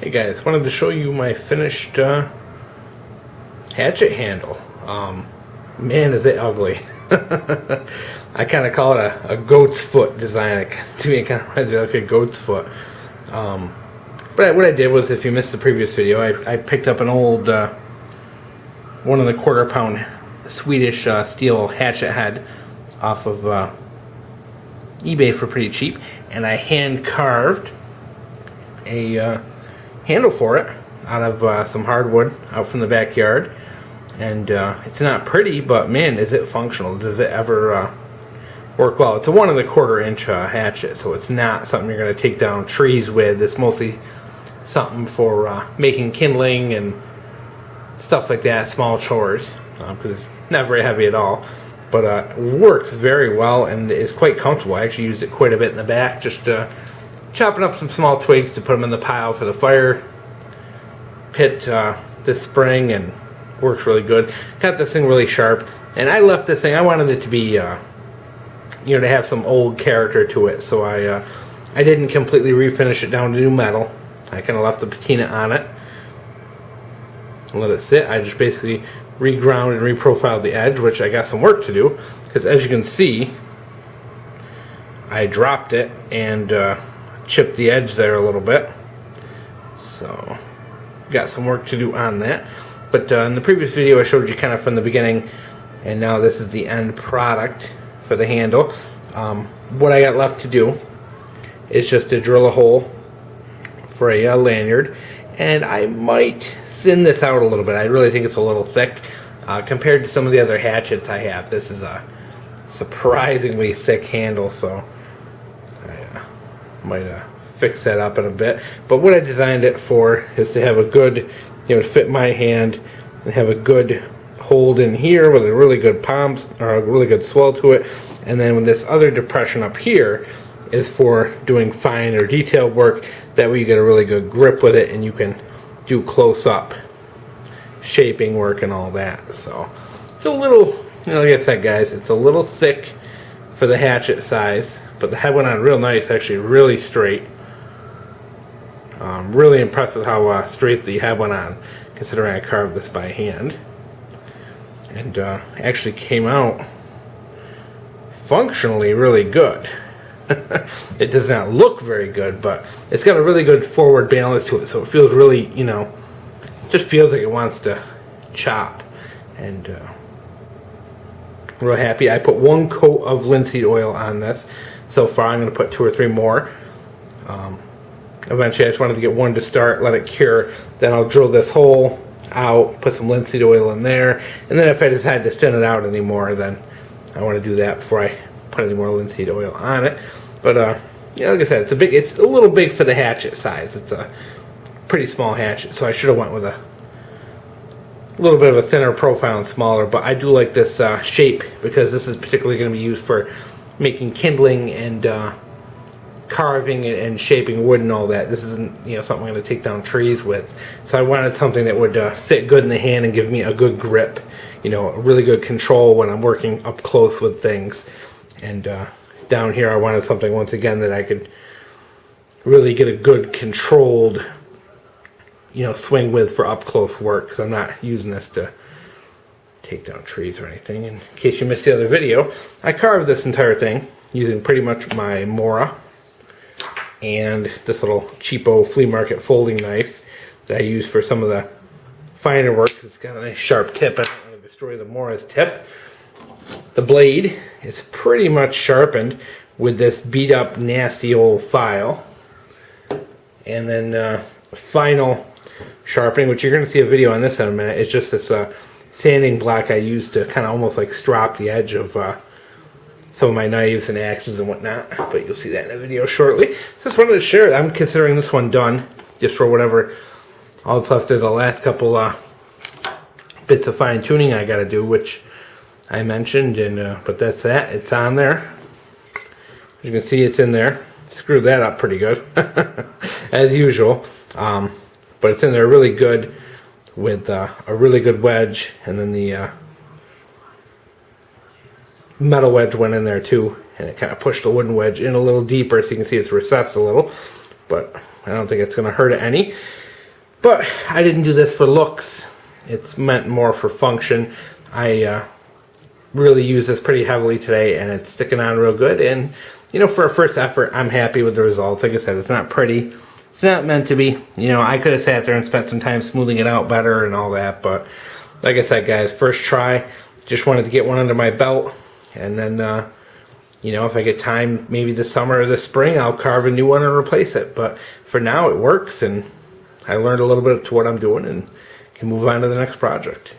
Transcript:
Hey guys, wanted to show you my finished hatchet handle. Man, is it ugly. I kind of call it a goat's foot design. To me, it kind of reminds me like a goat's foot. But what I did was, if you missed the previous video, I picked up an old 1 1/4 pound Swedish steel hatchet head off of eBay for pretty cheap, and I hand carved a handle for it out of some hardwood out from the backyard. And it's not pretty, but man, is it functional. Does it ever work well? It's a 1 1/4 inch hatchet, so it's not something you're going to take down trees with. It's mostly something for making kindling and stuff like that, small chores, because it's not very heavy at all. But works very well and is quite comfortable. I actually used it quite a bit in the back, just chopping up some small twigs to put them in the pile for the fire pit this spring, and works really good. Got this thing really sharp, and I left this thing, I wanted it to be to have some old character to it, so I didn't completely refinish it down to new metal. I kind of left the patina on it and let it sit. I just basically reground and reprofiled the edge, which I got some work to do, because as you can see, I dropped it and chipped the edge there a little bit, so got some work to do on that. But in the previous video I showed you kind of from the beginning, and now this is the end product for the handle. What I got left to do is just to drill a hole for a lanyard, and I might thin this out a little bit. I really think it's a little thick compared to some of the other hatchets I have. This is a surprisingly thick handle, so I might fix that up in a bit. But what I designed it for is to have a good, to fit my hand and have a good hold in here with a really good palm or a really good swell to it. And then with this other depression up here is for doing fine or detailed work. That way you get a really good grip with it and you can do close up shaping work and all that. So it's a little, like I said guys, it's a little thick for the hatchet size, but the head went on real nice, actually really straight. Really impressed with how straight the head went on, considering I carved this by hand. And actually came out functionally really good. It does not look very good, but it's got a really good forward balance to it, so it feels really, just feels like it wants to chop. And real happy. I put 1 coat of linseed oil on this so far. I'm going to put 2 or 3 more. Eventually I just wanted to get 1 to start, let it cure, then I'll drill this hole out, put some linseed oil in there, and then if I decide to thin it out anymore, then I want to do that before I put any more linseed oil on it. But like I said, it's a little big for the hatchet size. It's a pretty small hatchet, so I should have went with a little bit of a thinner profile and smaller. But I do like this shape, because this is particularly going to be used for making kindling and carving and shaping wood and all that. This isn't something I'm going to take down trees with, so I wanted something that would fit good in the hand and give me a good grip, a really good control when I'm working up close with things. And down here I wanted something, once again, that I could really get a good controlled swing with for up close work, because I'm not using this to take down trees or anything. In case you missed the other video, I carved this entire thing using pretty much my Mora and this little cheapo flea market folding knife that I use for some of the finer work. It's got a nice sharp tip. I don't want to destroy the Mora's tip. The blade is pretty much sharpened with this beat up nasty old file. And then final sharpening, which you're going to see a video on this in a minute, is just this sanding block I used to kind of almost like strop the edge of some of my knives and axes and whatnot, but you'll see that in a video shortly. So just wanted to share it. I'm considering this one done, just for whatever all that's left of the last couple bits of fine tuning I got to do, which I mentioned. And but that's that. It's on there. As you can see, it's in there. Screwed that up pretty good, as usual. But it's in there really good with a really good wedge, and then the metal wedge went in there too, and it kind of pushed the wooden wedge in a little deeper, so you can see it's recessed a little, but I don't think it's going to hurt it any. But I didn't do this for looks. It's meant more for function. I really use this pretty heavily today, and it's sticking on real good. And you know, for a first effort, I'm happy with the results. Like I said, it's not pretty. It's not meant to be. You know, I could have sat there and spent some time smoothing it out better and all that. But like I said, guys, first try. Just wanted to get one under my belt. And then, you know, if I get time, maybe this summer or this spring, I'll carve a new one and replace it. But for now, it works. And I learned a little bit to what I'm doing and can move on to the next project.